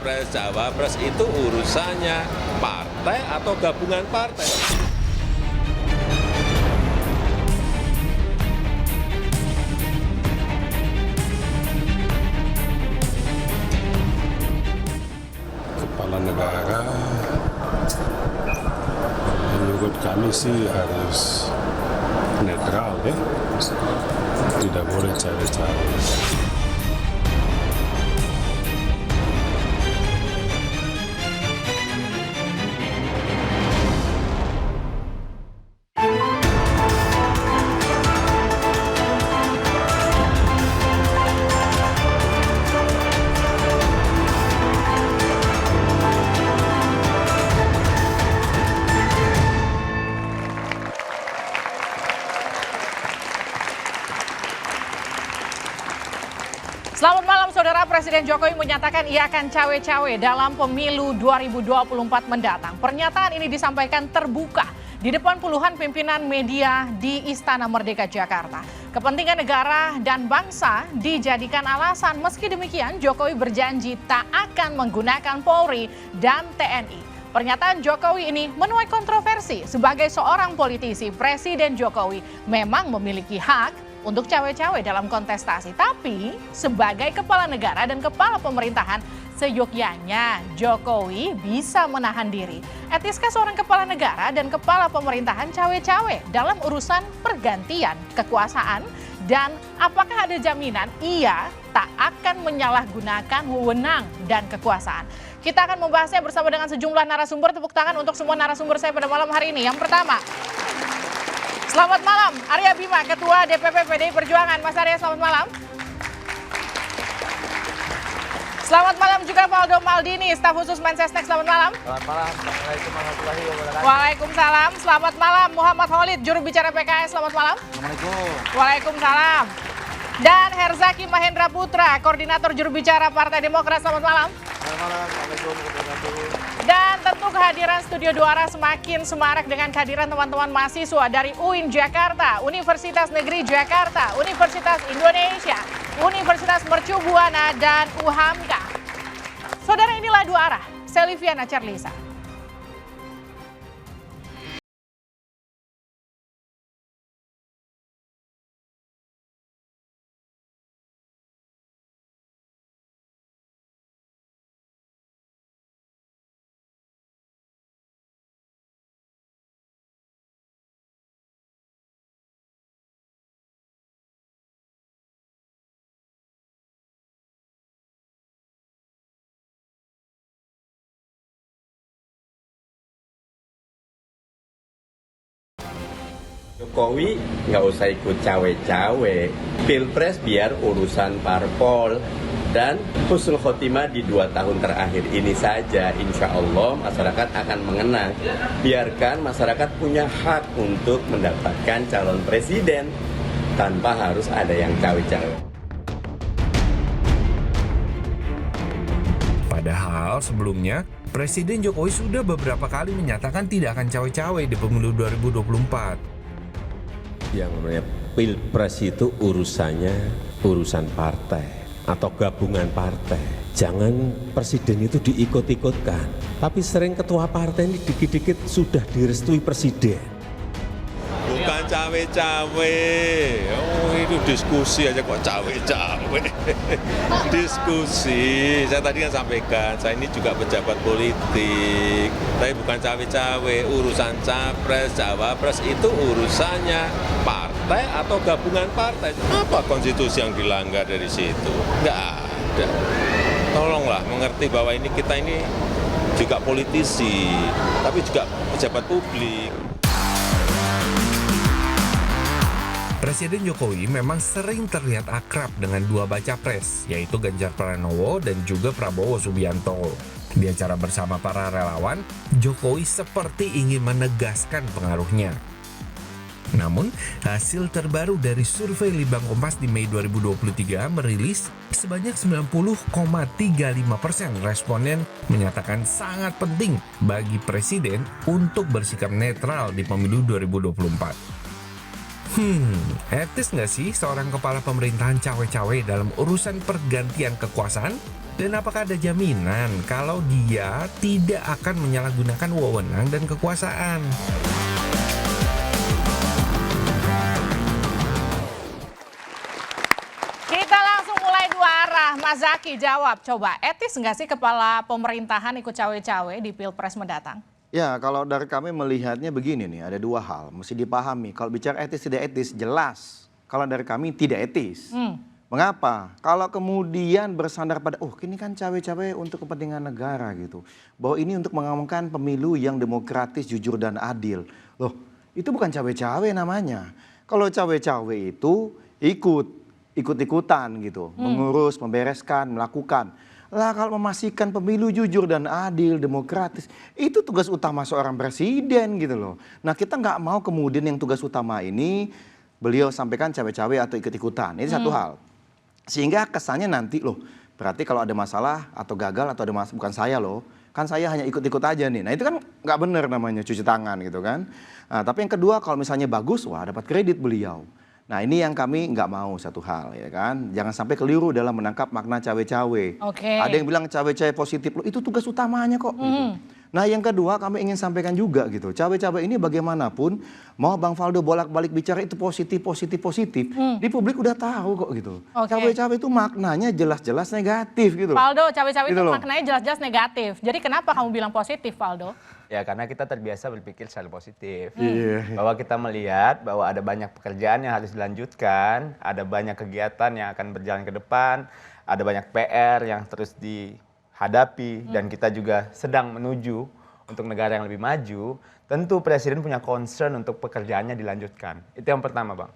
capres, cawapres itu urusannya partai atau gabungan partai. Kepala negara menurut kami sih harus netral ya, tidak boleh cawe-cawe. Selamat malam Saudara. Presiden Jokowi menyatakan ia akan cawe-cawe dalam pemilu 2024 mendatang. Pernyataan ini disampaikan terbuka di depan puluhan pimpinan media di Istana Merdeka Jakarta. Kepentingan negara dan bangsa dijadikan alasan. Meski demikian, Jokowi berjanji tak akan menggunakan Polri dan TNI. Pernyataan Jokowi ini menuai kontroversi. Sebagai seorang politisi, Presiden Jokowi memang memiliki hak untuk cawe-cawe dalam kontestasi. Tapi sebagai kepala negara dan kepala pemerintahan, seyogyanya Jokowi bisa menahan diri. Etiskah seorang kepala negara dan kepala pemerintahan cawe-cawe dalam urusan pergantian kekuasaan? Dan apakah ada jaminan ia tak akan menyalahgunakan wewenang dan kekuasaan? Kita akan membahasnya bersama dengan sejumlah narasumber. Tepuk tangan untuk semua narasumber saya pada malam hari ini. Yang pertama, selamat malam, Arya Bima, Ketua DPP PDI Perjuangan. Mas Arya, selamat malam. Selamat malam juga Valdo Maldini, staf khusus Mensesnek. Selamat malam. Selamat malam. Assalamualaikum warahmatullahi wabarakatuh. Waalaikumsalam. Selamat malam, Muhammad Khalid, juru bicara PKS. Selamat malam. Assalamualaikum. Waalaikumsalam. Dan Herzaki Mahendra Putra, koordinator juru bicara Partai Demokrat. Selamat malam. Selamat malam. Assalamualaikum warahmatullahi wabarakatuh. Dan tentu kehadiran Studio Duara semakin semarak dengan kehadiran teman-teman mahasiswa dari UIN Jakarta, Universitas Negeri Jakarta, Universitas Indonesia, Universitas Mercu Buana, dan UHAMKA. Saudara, inilah Dua Arah, saya Liviana Charlisa. Jokowi nggak usah ikut cawe-cawe, pilpres biar urusan parpol, dan husnul khotimah di 2 tahun terakhir ini saja, insya Allah masyarakat akan mengenang. Biarkan masyarakat punya hak untuk mendapatkan calon presiden tanpa harus ada yang cawe-cawe. Padahal sebelumnya, Presiden Jokowi sudah beberapa kali menyatakan tidak akan cawe-cawe di pemilu 2024. Yang namanya pilpres itu urusannya urusan partai atau gabungan partai. Jangan presiden itu diikut-ikutkan. Tapi sering ketua partai ini dikit-dikit sudah direstui presiden. Bukan cawe-cawe. Oh, itu diskusi aja kok cawe-cawe. Diskusi. Saya tadi kan sampaikan, saya ini juga pejabat politik. Tapi bukan cawe-cawe. Urusan capres, cawapres itu urusannya partai atau gabungan partai. Apa konstitusi yang dilanggar dari situ? Nggak ada. Tolonglah mengerti bahwa kita ini juga politisi, tapi juga pejabat publik. Presiden Jokowi memang sering terlihat akrab dengan dua baca pres, yaitu Ganjar Pranowo dan juga Prabowo Subianto. Di acara bersama para relawan, Jokowi seperti ingin menegaskan pengaruhnya. Namun, hasil terbaru dari survei Litbang Kompas di Mei 2023 merilis sebanyak 90,35% responden menyatakan sangat penting bagi presiden untuk bersikap netral di pemilu 2024. Etis nggak sih seorang kepala pemerintahan cawe-cawe dalam urusan pergantian kekuasaan? Dan apakah ada jaminan kalau dia tidak akan menyalahgunakan wewenang dan kekuasaan? Kita langsung mulai dua arah. Mas Zaky jawab, coba etis nggak sih kepala pemerintahan ikut cawe-cawe di Pilpres mendatang? Ya, kalau dari kami melihatnya begini nih, ada dua hal mesti dipahami. Kalau bicara etis tidak etis, jelas. Kalau dari kami tidak etis. Mengapa? Kalau kemudian bersandar pada, oh ini kan cawe-cawe untuk kepentingan negara gitu. Bahwa ini untuk mengamankan pemilu yang demokratis, jujur dan adil. Loh, itu bukan cawe-cawe namanya. Kalau cawe-cawe itu ikut-ikutan gitu. Mengurus, membereskan, melakukan. Lah kalau memastikan pemilu jujur dan adil, demokratis, itu tugas utama seorang presiden gitu loh. Nah kita nggak mau kemudian yang tugas utama ini beliau sampaikan cawe-cawe atau ikut-ikutan. Ini satu hal. Sehingga kesannya nanti loh, berarti kalau ada masalah atau gagal atau ada masalah, bukan saya loh, kan saya hanya ikut-ikut aja nih. Nah itu kan nggak benar namanya cuci tangan gitu kan. Nah, tapi yang kedua kalau misalnya bagus, wah dapat kredit beliau. Nah ini yang kami nggak mau satu hal ya kan. Jangan sampai keliru dalam menangkap makna cawe-cawe. Ada yang bilang cawe-cawe positif, loh itu tugas utamanya kok gitu. Nah yang kedua kami ingin sampaikan juga gitu. Cawe-cawe ini bagaimanapun mau Bang Faldo bolak-balik bicara itu positif. Di publik udah tahu kok gitu. Cawe-cawe itu maknanya jelas-jelas negatif gitu. Faldo, cawe-cawe Gitu itu loh. maknanya jelas-jelas negatif. Jadi kenapa kamu bilang positif, Faldo? Ya karena kita terbiasa berpikir secara positif. Iya. Bahwa kita melihat bahwa ada banyak pekerjaan yang harus dilanjutkan, ada banyak kegiatan yang akan berjalan ke depan, ada banyak PR yang terus dihadapi, dan kita juga sedang menuju untuk negara yang lebih maju. Tentu Presiden punya concern untuk pekerjaannya dilanjutkan. Itu yang pertama, Bang.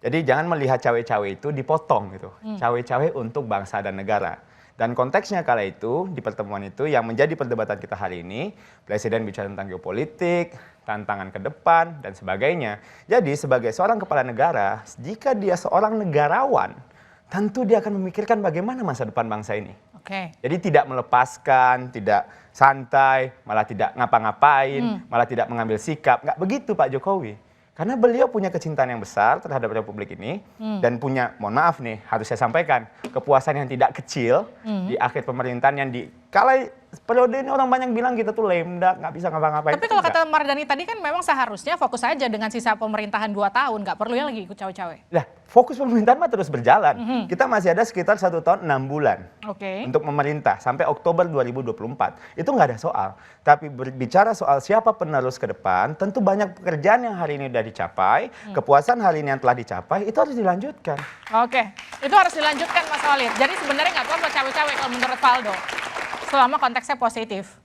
Jadi jangan melihat cawe-cawe itu dipotong gitu. Cawe-cawe untuk bangsa dan negara. Dan konteksnya kala itu, di pertemuan itu yang menjadi perdebatan kita hari ini, Presiden bicara tentang geopolitik, tantangan ke depan, dan sebagainya. Jadi sebagai seorang kepala negara, jika dia seorang negarawan, tentu dia akan memikirkan bagaimana masa depan bangsa ini. Jadi tidak melepaskan, tidak santai, malah tidak ngapa-ngapain, malah tidak mengambil sikap. Nggak begitu Pak Jokowi. Karena beliau punya kecintaan yang besar terhadap Republik ini dan punya, mohon maaf nih, harus saya sampaikan, kepuasan yang tidak kecil di akhir pemerintahan yang di kala periode ini orang banyak bilang kita tuh lemdak, nggak bisa ngapa-ngapain. Tapi kalau kata Mardhani tadi kan memang seharusnya fokus aja dengan sisa pemerintahan 2 tahun, nggak perlu yang lagi ikut cawe-cawe. Lah, fokus pemerintahan mah terus berjalan. Kita masih ada sekitar 1 tahun 6 bulan untuk memerintah sampai Oktober 2024. Itu nggak ada soal. Tapi berbicara soal siapa penerus ke depan, tentu banyak pekerjaan yang hari ini sudah dicapai, kepuasan hari ini yang telah dicapai, itu harus dilanjutkan. Itu harus dilanjutkan Mas Walid. Jadi sebenarnya nggak apa-apa cawe-cawe kalau menurut Faldo, selama konteksnya positif.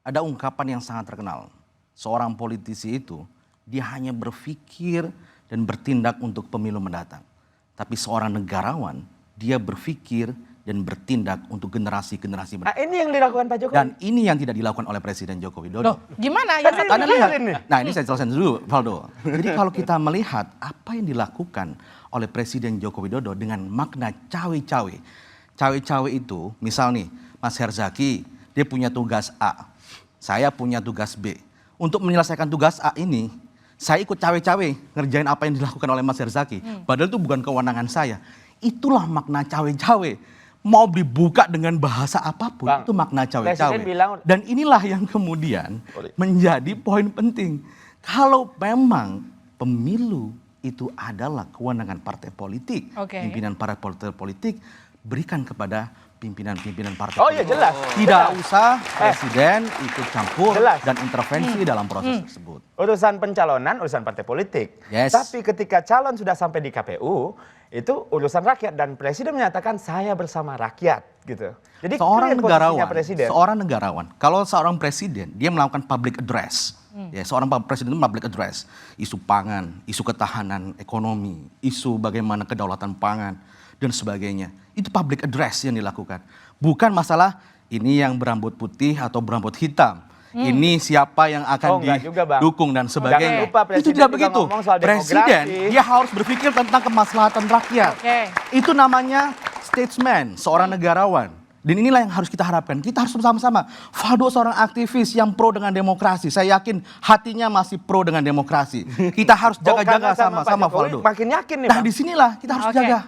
Ada ungkapan yang sangat terkenal. Seorang politisi itu, dia hanya berpikir dan bertindak untuk pemilu mendatang. Tapi seorang negarawan, dia berpikir dan bertindak untuk generasi-generasi mendatang. Nah, ini yang dilakukan Pak Jokowi. Dan ini yang tidak dilakukan oleh Presiden Joko Widodo. Loh, gimana? Yang Anda lihat, nah ini saya jelasin dulu, Valdo. Jadi kalau kita melihat apa yang dilakukan oleh Presiden Joko Widodo dengan makna cawe-cawe. Cawe-cawe itu, misal nih, Mas Herzaki, dia punya tugas A, saya punya tugas B. Untuk menyelesaikan tugas A ini, saya ikut cawe-cawe ngerjain apa yang dilakukan oleh Mas Herzaki. Padahal itu bukan kewenangan saya. Itulah makna cawe-cawe. Mau dibuka dengan bahasa apapun, Bang, itu makna cawe-cawe. Dan inilah yang kemudian menjadi poin penting. Kalau memang pemilu itu adalah kewenangan partai politik, pimpinan para partai politik, berikan kepada pimpinan-pimpinan partai. Oh iya jelas. Tidak usah presiden ikut campur dan intervensi dalam proses tersebut. Urusan pencalonan, urusan partai politik. Tapi ketika calon sudah sampai di KPU, itu urusan rakyat dan presiden menyatakan saya bersama rakyat gitu. Jadi seorang negarawan, kalau seorang presiden dia melakukan public address. Ya, seorang presiden itu public address, isu pangan, isu ketahanan ekonomi, isu bagaimana kedaulatan pangan dan sebagainya. Itu public address yang dilakukan. Bukan masalah ini yang berambut putih atau berambut hitam. Ini siapa yang akan didukung dan sebagainya. Itu tidak begitu. Presiden dia harus berpikir tentang kemaslahatan rakyat. Itu namanya statesman, seorang negarawan. Dan inilah yang harus kita harapkan. Kita harus bersama-sama. Faldo seorang aktivis yang pro dengan demokrasi. Saya yakin hatinya masih pro dengan demokrasi. Kita harus jaga-jaga sama-sama Faldo. Makin yakin nih, nah disinilah kita harus jaga.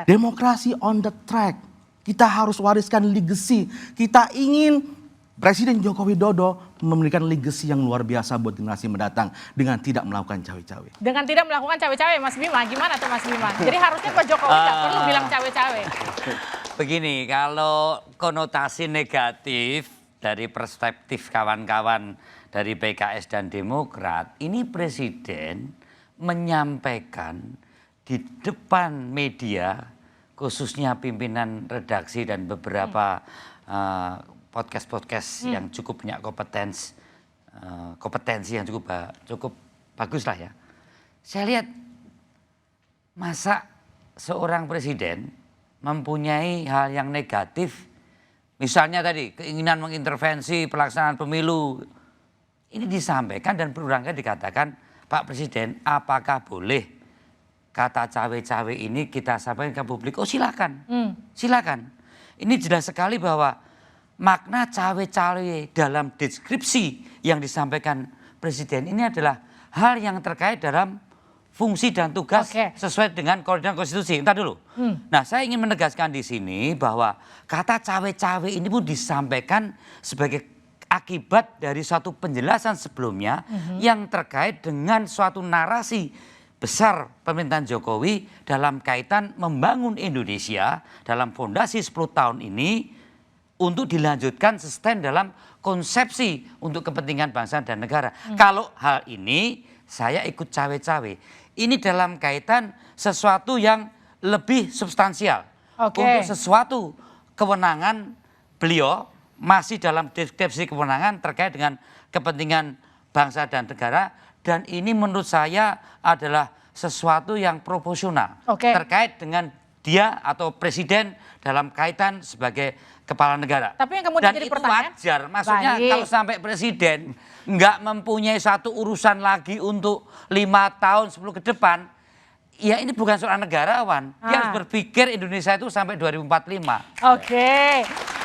Demokrasi on the track. Kita harus wariskan legacy. Kita ingin Presiden Joko Widodo memberikan legacy yang luar biasa buat generasi mendatang dengan tidak melakukan cawe-cawe. Dengan tidak melakukan cawe-cawe, Mas Bima, gimana tuh Mas Bima? Jadi harusnya Pak Jokowi nggak perlu bilang cawe-cawe. Begini, kalau konotasi negatif dari perspektif kawan-kawan dari PKS dan Demokrat, ini Presiden menyampaikan di depan media, khususnya pimpinan redaksi dan beberapa podcast-podcast yang cukup punya kompetensi yang cukup bagus lah ya. Saya lihat masa seorang presiden mempunyai hal yang negatif, misalnya tadi keinginan mengintervensi pelaksanaan pemilu, ini disampaikan dan berulang kali dikatakan, Pak Presiden, apakah boleh kata cawe-cawe ini kita sampaikan ke publik? Oh silakan, silakan. Ini jelas sekali bahwa makna cawe-cawe dalam deskripsi yang disampaikan Presiden ini adalah hal yang terkait dalam fungsi dan tugas sesuai dengan koridor konstitusi. Entar dulu. Nah, saya ingin menegaskan di sini bahwa kata cawe-cawe ini pun disampaikan sebagai akibat dari suatu penjelasan sebelumnya yang terkait dengan suatu narasi besar pemerintahan Jokowi dalam kaitan membangun Indonesia dalam fondasi 10 tahun ini untuk dilanjutkan sustain dalam konsepsi untuk kepentingan bangsa dan negara. Kalau hal ini saya ikut cawe-cawe. Ini dalam kaitan sesuatu yang lebih substansial. Untuk sesuatu kewenangan beliau masih dalam deskripsi kewenangan terkait dengan kepentingan bangsa dan negara. Dan ini menurut saya adalah sesuatu yang proporsional. Terkait dengan dia atau presiden dalam kaitan sebagai kepala negara. Tapi yang kemudian dan jadi itu pertanyaan, wajar. Maksudnya kalau sampai presiden nggak mempunyai satu urusan lagi untuk 5 tahun 10 ke depan, ya ini bukan soal negarawan. Dia harus berpikir Indonesia itu sampai 2045.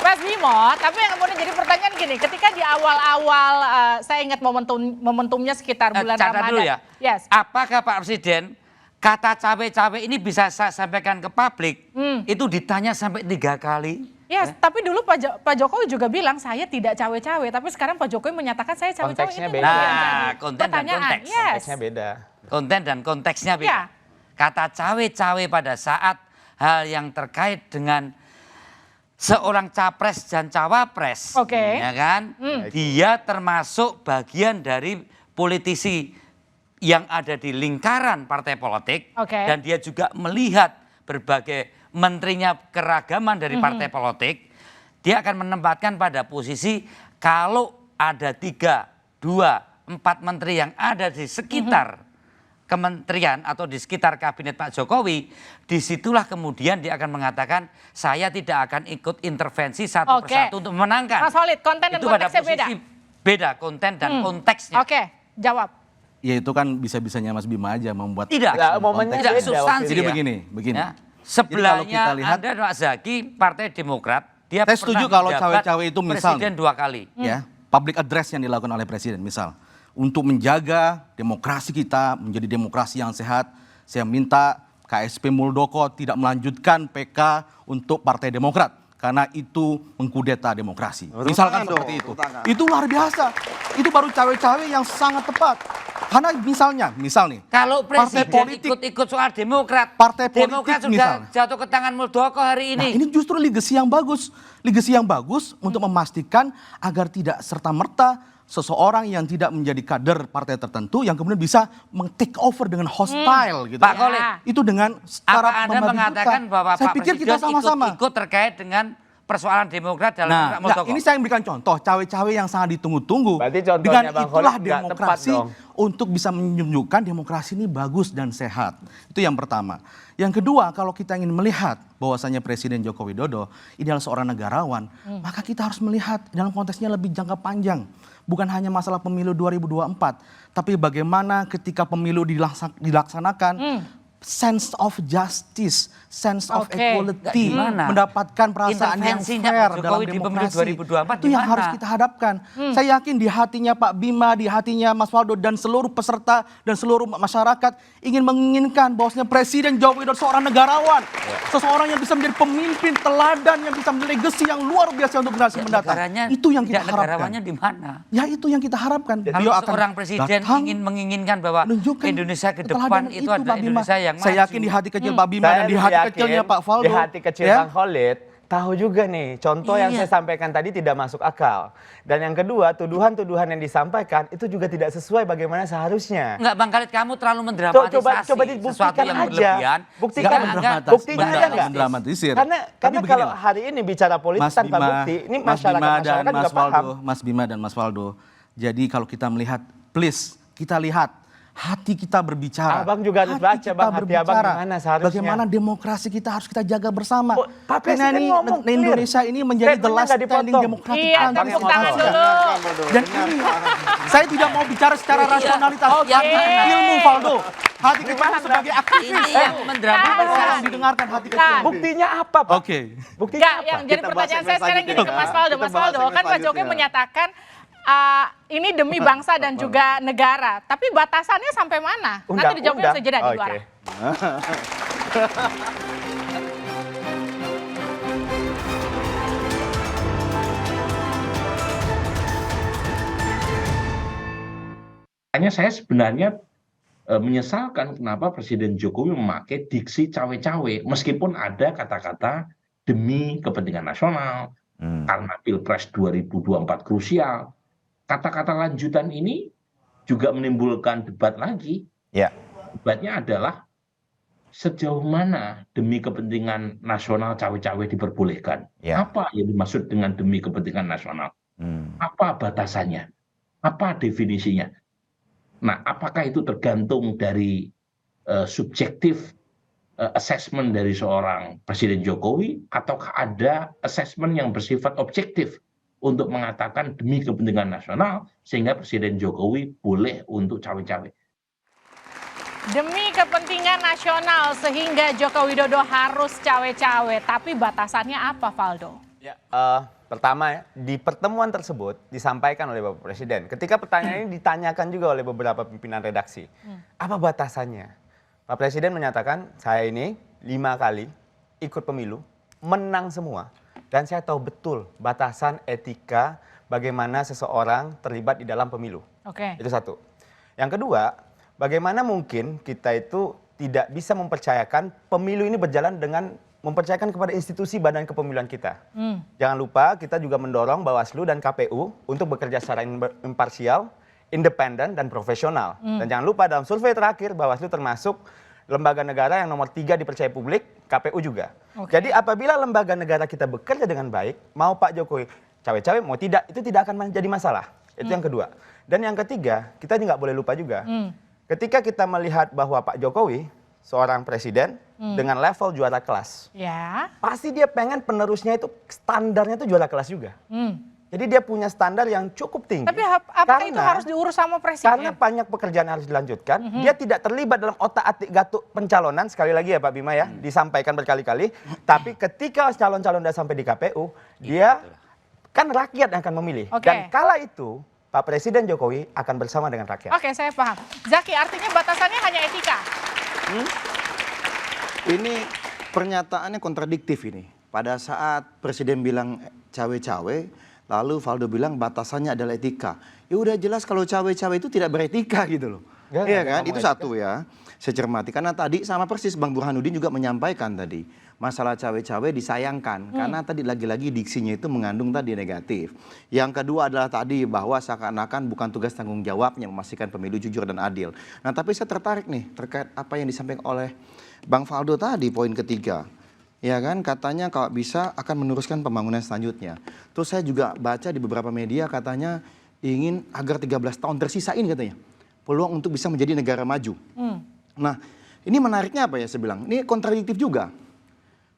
Mas Bimo, tapi yang kemudian jadi pertanyaan gini, ketika di awal-awal saya ingat momentumnya sekitar bulan Ramadan. Dulu ya. Apakah Pak Presiden kata cawe-cawe ini bisa saya sampaikan ke publik? Itu ditanya sampai 3 kali. Tapi dulu Pak Jokowi juga bilang saya tidak cawe-cawe, tapi sekarang Pak Jokowi menyatakan saya cawe-cawe. Konteksnya ini beda. Nah, konten dan konteks. Konteksnya beda. Konten dan konteksnya beda. Kata cawe-cawe pada saat hal yang terkait dengan seorang capres dan cawapres, ya kan? Dia termasuk bagian dari politisi yang ada di lingkaran partai politik, dan dia juga melihat berbagai menterinya keragaman dari partai politik. Dia akan menempatkan pada posisi kalau ada 3, 2, 4 menteri yang ada di sekitar kementerian atau di sekitar kabinet Pak Jokowi, disitulah kemudian dia akan mengatakan saya tidak akan ikut intervensi satu persatu untuk memenangkan. Mas Holid, konten dan itu konteksnya beda. Beda konten dan konteksnya. Jawab. Ya itu kan bisa-bisanya Mas Bima aja membuat tidak substansi. Jadi begini. Ya. Sebelahnya Anda Pak Zaki, Partai Demokrat, dia saya setuju kalau cawe-cawe itu misal presiden 2 kali. Ya, public address yang dilakukan oleh presiden misal untuk menjaga demokrasi kita menjadi demokrasi yang sehat, saya minta KSP Muldoko tidak melanjutkan PK untuk Partai Demokrat karena itu mengkudeta demokrasi. Misalkan seperti itu. Itu luar biasa. Itu baru cawe-cawe yang sangat tepat. Karena misal nih, kalau presiden ikut-ikut soal Demokrat, partai Demokrat politik sudah misalnya jatuh ke tangan Muldoko hari ini. Nah, ini justru legacy yang bagus. Legacy yang bagus untuk memastikan agar tidak serta-merta seseorang yang tidak menjadi kader partai tertentu yang kemudian bisa take over dengan hostile gitu. Pak Khalid, itu dengan apa Anda mengatakan bahwa saya Pak pikir Presiden kita sama-sama ikut terkait dengan persoalan Demokrat dalam Muldoko? Ini saya memberikan contoh cawe-cawe yang sangat ditunggu-tunggu. Dengan itulah demokrasi untuk bisa menunjukkan demokrasi ini bagus dan sehat. Itu yang pertama. Yang kedua, kalau kita ingin melihat bahwasanya Presiden Joko Widodo ini adalah seorang negarawan, maka kita harus melihat dalam konteksnya lebih jangka panjang. Bukan hanya masalah pemilu 2024, tapi bagaimana ketika pemilu dilaksanakan, sense of justice, sense of Oke, equality, gimana? mendapatkan perasaan yang Intervensinya fair Pak dalam Jokowi di pemilu demokrasi. 2024 Itu yang gimana? harus kita hadapkan. Saya yakin di hatinya Pak Bima, di hatinya Mas Waldo dan seluruh peserta dan seluruh masyarakat menginginkan bahwasanya Presiden Joko Widodo seorang negarawan, seseorang yang bisa menjadi pemimpin teladan, yang bisa menjadi legacy yang luar biasa untuk generasi mendatang. Itu yang kita harapkan. Negarawannya di mana? Ya itu yang kita harapkan. Kalau seorang presiden menginginkan bahwa Indonesia ke depan itu adalah Indonesia yang maju. Saya yakin di hati kecil Pak Bima dan di hati kecilnya Pak Faldo. Di hati kecil Bang Khalid, tahu juga nih, contoh yang saya sampaikan tadi tidak masuk akal. Dan yang kedua, tuduhan-tuduhan yang disampaikan itu juga tidak sesuai bagaimana seharusnya. Enggak, Bang Khalid, kamu terlalu mendramatisasi Coba sesuatu dibuktikan yang aja. berlebihan. Buktikan buktinya ada nggak? Mendramatisir. Karena kalau hari ini bicara politik tanpa bukti, ini masyarakat dan juga paham. Mas Bima dan Mas Waldo. Jadi kalau kita melihat, please kita lihat hati kita berbicara. Abang juga harus baca, Bang, hati abang gimana seharusnya. Bagaimana demokrasi kita harus kita jaga bersama. Pak Presiden ngomong clear. Indonesia ini menjadi the last standing democratic Iya, country. tepuk tangan dulu. Dan ini, saya tidak mau bicara secara rasionalitas, tapi ilmu Faldo. Hati kita sebagai aktivis. Ini yang mendramatisasi. Didengarkan hati kita. Buktinya apa, Pak? Oke. Buktinya Enggak, apa? yang jadi pertanyaan saya sekarang gini ke Mas Faldo. Mas Faldo, kan Pak Jokowi menyatakan ini demi bangsa dan juga negara. Tapi batasannya sampai mana? Nanti dijawabnya sejenak di luar. Hanya saya sebenarnya menyesalkan kenapa Presiden Jokowi memakai diksi cawe-cawe meskipun ada kata-kata demi kepentingan nasional, karena Pilpres 2024 krusial. Kata-kata lanjutan ini juga menimbulkan debat lagi. Ya. Debatnya adalah sejauh mana demi kepentingan nasional cawe-cawe diperbolehkan. Ya. Apa yang dimaksud dengan demi kepentingan nasional? Apa batasannya? Apa definisinya? Nah, apakah itu tergantung dari subjektif assessment dari seorang Presiden Jokowi, ataukah ada assessment yang bersifat objektif untuk mengatakan demi kepentingan nasional sehingga Presiden Jokowi boleh untuk cawe-cawe? Demi kepentingan nasional sehingga Joko Widodo harus cawe-cawe, tapi batasannya apa, Faldo? Ya, pertama ya, di pertemuan tersebut disampaikan oleh Bapak Presiden. Ketika pertanyaan ini ditanyakan juga oleh beberapa pimpinan redaksi. Apa batasannya? Pak Presiden menyatakan, saya ini 5 kali ikut pemilu, menang semua. Dan saya tahu betul batasan etika bagaimana seseorang terlibat di dalam pemilu. Oke. Itu satu. Yang kedua, bagaimana mungkin kita itu tidak bisa mempercayakan pemilu ini berjalan dengan mempercayakan kepada institusi badan kepemiluan kita. Jangan lupa kita juga mendorong Bawaslu dan KPU untuk bekerja secara imparsial, independen, dan profesional. Dan jangan lupa dalam survei terakhir Bawaslu termasuk lembaga negara yang nomor 3 dipercaya publik, KPU juga. Jadi apabila lembaga negara kita bekerja dengan baik, mau Pak Jokowi cawe-cawe, mau tidak, itu tidak akan menjadi masalah. Itu yang kedua. Dan yang ketiga, kita nggak boleh lupa juga. Ketika kita melihat bahwa Pak Jokowi, seorang presiden dengan level juara kelas, pasti dia pengen penerusnya itu standarnya itu juara kelas juga. Jadi dia punya standar yang cukup tinggi. Tapi apakah itu harus diurus sama presiden? Karena banyak pekerjaan yang harus dilanjutkan. Dia tidak terlibat dalam otak-atik gatuk pencalonan. Sekali lagi ya Pak Bima ya, disampaikan berkali-kali. Tapi ketika calon-calon sudah sampai di KPU, dia kan rakyat yang akan memilih. Dan kala itu Pak Presiden Jokowi akan bersama dengan rakyat. Oke, saya paham. Zaki, artinya batasannya hanya etika? Ini pernyataannya kontradiktif ini. Pada saat Presiden bilang cawe-cawe, lalu Faldo bilang batasannya adalah etika. Ya udah jelas kalau cawe-cawe itu tidak beretika gitu loh. Iya kan? Itu satu ya. Saya cermati. Karena tadi sama persis Bang Burhanuddin juga menyampaikan tadi. Masalah cawe-cawe disayangkan. Karena tadi lagi-lagi diksinya itu mengandung tadi negatif. Yang kedua adalah tadi bahwa seakan-akan bukan tugas tanggung jawabnya memastikan pemilu jujur dan adil. Nah tapi saya tertarik nih terkait apa yang disampaikan oleh Bang Faldo tadi, poin ketiga. Ya kan, katanya kalau bisa akan meneruskan pembangunan selanjutnya. Terus saya juga baca di beberapa media katanya ingin agar 13 tahun tersisa ini katanya. Peluang untuk bisa menjadi negara maju. Nah ini menariknya apa ya saya bilang, ini kontradiktif juga.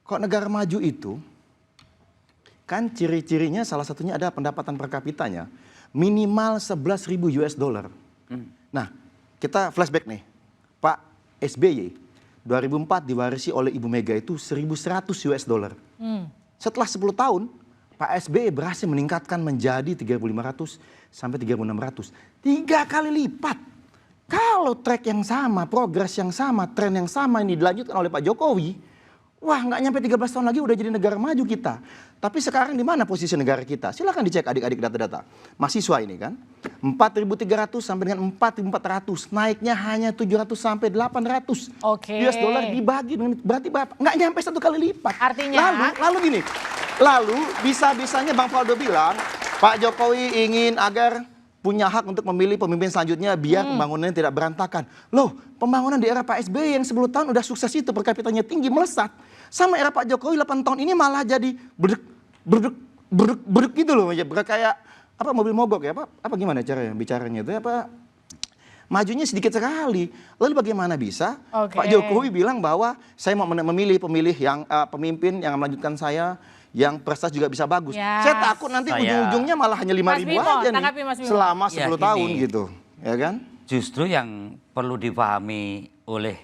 Kalau negara maju itu, kan ciri-cirinya salah satunya ada pendapatan per kapitanya. Minimal 11.000 US dollar. Nah kita flashback nih, Pak SBY 2004 diwarisi oleh Ibu Mega itu 1.100 US dollar. Setelah 10 tahun, Pak SBY berhasil meningkatkan menjadi 3.500 sampai 3.600. 3 kali lipat. Kalau track yang sama, progres yang sama, tren yang sama ini dilanjutkan oleh Pak Jokowi, wah nggak nyampe 13 tahun lagi udah jadi negara maju kita. Tapi sekarang di mana posisi negara kita? Silakan dicek adik-adik data-data. Mahasiswa ini kan, 4.300 sampai dengan 4.400. Naiknya hanya 700 sampai 800 US dollar dibagi dengan berarti nggak nyampe 1 kali lipat. Artinya Lalu gini, lalu bisa-bisanya Bang Faldo bilang, Pak Jokowi ingin agar punya hak untuk memilih pemimpin selanjutnya biar pembangunannya tidak berantakan. Loh, pembangunan di era Pak SBY yang 10 tahun udah sukses itu, per kapitanya tinggi, melesat. Sama era Pak Jokowi 8 tahun ini malah jadi berdek gitu loh, kayak apa mobil mogok ya, apa gimana caranya bicaranya itu apa? Majunya sedikit sekali. Lalu bagaimana bisa Pak Jokowi bilang bahwa saya mau memilih pemilih yang pemimpin yang melanjutkan saya, yang prestasi juga bisa bagus. Saya takut nanti ujung-ujungnya malah hanya 5.000 aja nih selama 10 tahun gitu, ya kan? Justru yang perlu dipahami oleh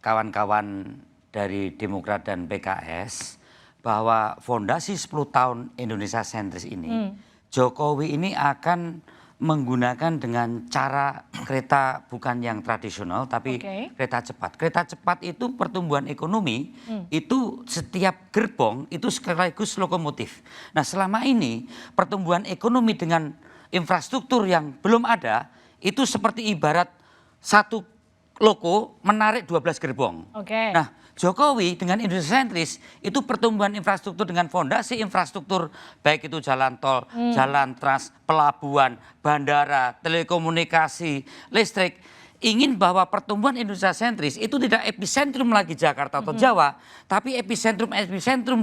kawan-kawan dari Demokrat dan PKS bahwa fondasi 10 tahun Indonesia sentris ini, Jokowi ini akan menggunakan dengan cara kereta bukan yang tradisional tapi kereta cepat. Kereta cepat itu pertumbuhan ekonomi, itu setiap gerbong itu sekaligus lokomotif. Nah selama ini pertumbuhan ekonomi dengan infrastruktur yang belum ada itu seperti ibarat satu loko menarik 12 gerbong. Nah Jokowi dengan Indonesia sentris itu pertumbuhan infrastruktur dengan fondasi infrastruktur baik itu jalan tol, jalan trans, pelabuhan, bandara, telekomunikasi, listrik. Ingin bahwa pertumbuhan Indonesia sentris itu tidak epicentrum lagi Jakarta atau Jawa, tapi epicentrum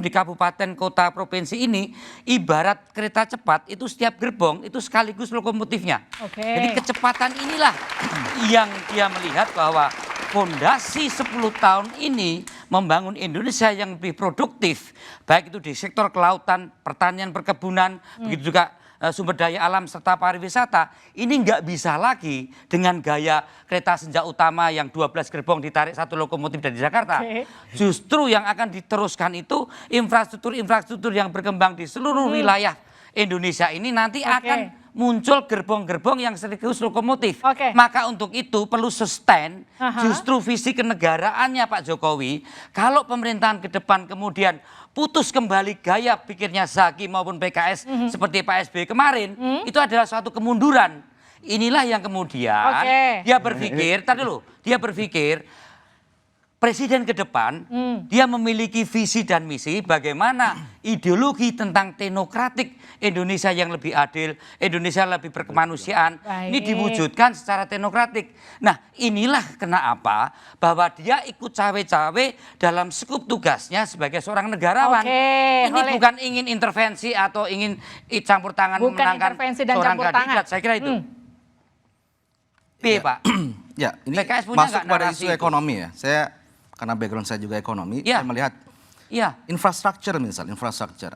di kabupaten, kota, provinsi ini ibarat kereta cepat itu setiap gerbong itu sekaligus lokomotifnya. Jadi kecepatan inilah yang dia melihat bahwa fondasi 10 tahun ini membangun Indonesia yang lebih produktif, baik itu di sektor kelautan, pertanian, perkebunan, begitu juga sumber daya alam serta pariwisata. Ini nggak bisa lagi dengan gaya kereta senja utama yang 12 gerbong ditarik satu lokomotif dari Jakarta. Justru yang akan diteruskan itu infrastruktur yang berkembang di seluruh wilayah Indonesia ini nanti akan muncul gerbong-gerbong yang sekaligus lokomotif. Maka untuk itu perlu sustain justru visi kenegaraannya Pak Jokowi. Kalau pemerintahan ke depan kemudian putus kembali gaya pikirnya Zaki maupun PKS seperti Pak SBY kemarin, itu adalah suatu kemunduran. Inilah yang kemudian dia berpikir, dia berpikir presiden ke depan dia memiliki visi dan misi bagaimana ideologi tentang teknokratik Indonesia yang lebih adil, Indonesia lebih berkemanusiaan, ini diwujudkan secara teknokratik. Nah inilah kenapa bahwa dia ikut cawe-cawe dalam skup tugasnya sebagai seorang negarawan. Ini bukan ingin intervensi atau ingin campur tangan memenangkan seorang kandidat, saya kira itu. Pak. Ya, ini masuk pada isu ekonomi ya. Saya karena background saya juga ekonomi, saya melihat infrastruktur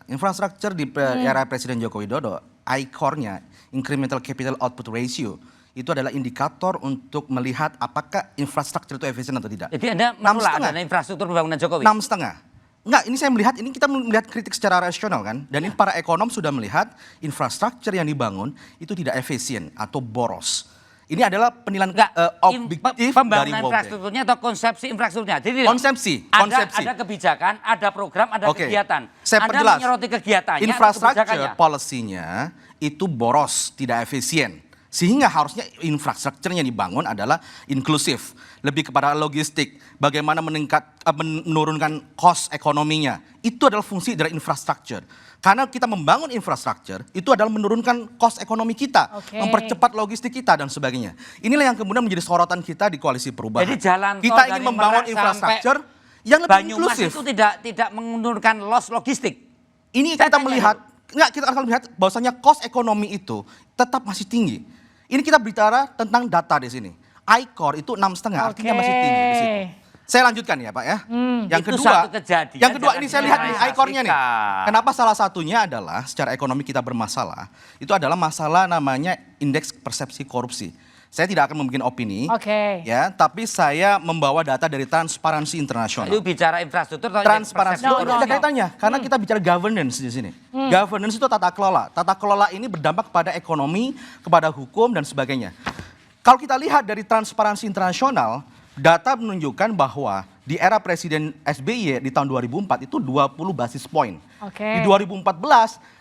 infrastruktur di era Presiden Joko Widodo, ICOR-nya, incremental capital output ratio, itu adalah indikator untuk melihat apakah infrastruktur itu efisien atau tidak. Jadi Anda menolak adanya infrastruktur pembangunan Jokowi? 6,5. Enggak, ini saya melihat, ini kita melihat kritik secara rasional kan, dan ini para ekonom sudah melihat infrastruktur yang dibangun itu tidak efisien atau boros. Ini adalah penilaian objektif pembangunan dari infrastrukturnya atau konsepsi infrastrukturnya. Jadi konsepsi. Ada kebijakan, ada program, ada kegiatan. Saya Anda perjelas. menyoroti kegiatannya. Infrastruktur policy-nya itu boros, tidak efisien. Sehingga harusnya infrastrukturnya dibangun adalah inklusif, lebih kepada logistik, bagaimana menurunkan cost ekonominya. Itu adalah fungsi dari infrastruktur. Karena kita membangun infrastruktur, itu adalah menurunkan cost ekonomi kita, mempercepat logistik kita dan sebagainya. Inilah yang kemudian menjadi sorotan kita di Koalisi Perubahan. Jadi jalan kita ingin membangun infrastruktur yang lebih inklusif. Itu tidak menurunkan loss logistik. Ini kita melihat, kita akan melihat bahwasanya cost ekonomi itu tetap masih tinggi. Ini kita bicara tentang data di sini. ICOR itu 6,5, artinya masih tinggi di situ. Saya lanjutkan ya Pak ya. Yang kedua ini saya lihat nih ICOR-nya nih. Kenapa salah satunya adalah secara ekonomi kita bermasalah. Itu adalah masalah namanya indeks persepsi korupsi. Saya tidak akan membuat opini, Oke. ya, tapi saya membawa data dari Transparansi Internasional. Itu bicara infrastruktur atau Transparansi persepsi itu ada korupsi? kaitannya, karena kita bicara governance di sini. Governance itu tata kelola. Tata kelola ini berdampak kepada ekonomi, kepada hukum dan sebagainya. Kalau kita lihat dari Transparansi Internasional, data menunjukkan bahwa di era Presiden SBY di tahun 2004 itu 20 basis point. Oke. Di 2014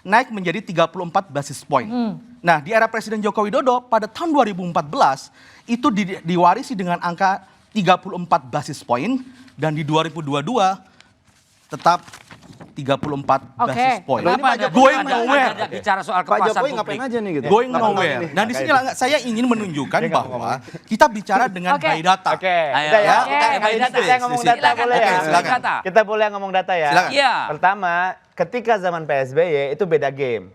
naik menjadi 34 basis point. Nah, di era Presiden Joko Widodo pada tahun 2014 itu diwarisi dengan angka 34 basis point dan di 2022 tetap 34 basis point. Kenapa ada Going ada nowhere. bicara soal Pak kepuasan Jokowi ngapain publik? aja nih gitu? Going 8 tahun nowhere. ini. Dan di sini saya ingin menunjukkan bahwa kita bicara dengan Oke. by data. Oke, Ayo, udah ya. oke, Kita- by data. Saya ngomong data Silakan, boleh ya? silakan. Data. Kita boleh ngomong data ya? Silakan. Iya. Pertama, ketika zaman PSBY itu beda game.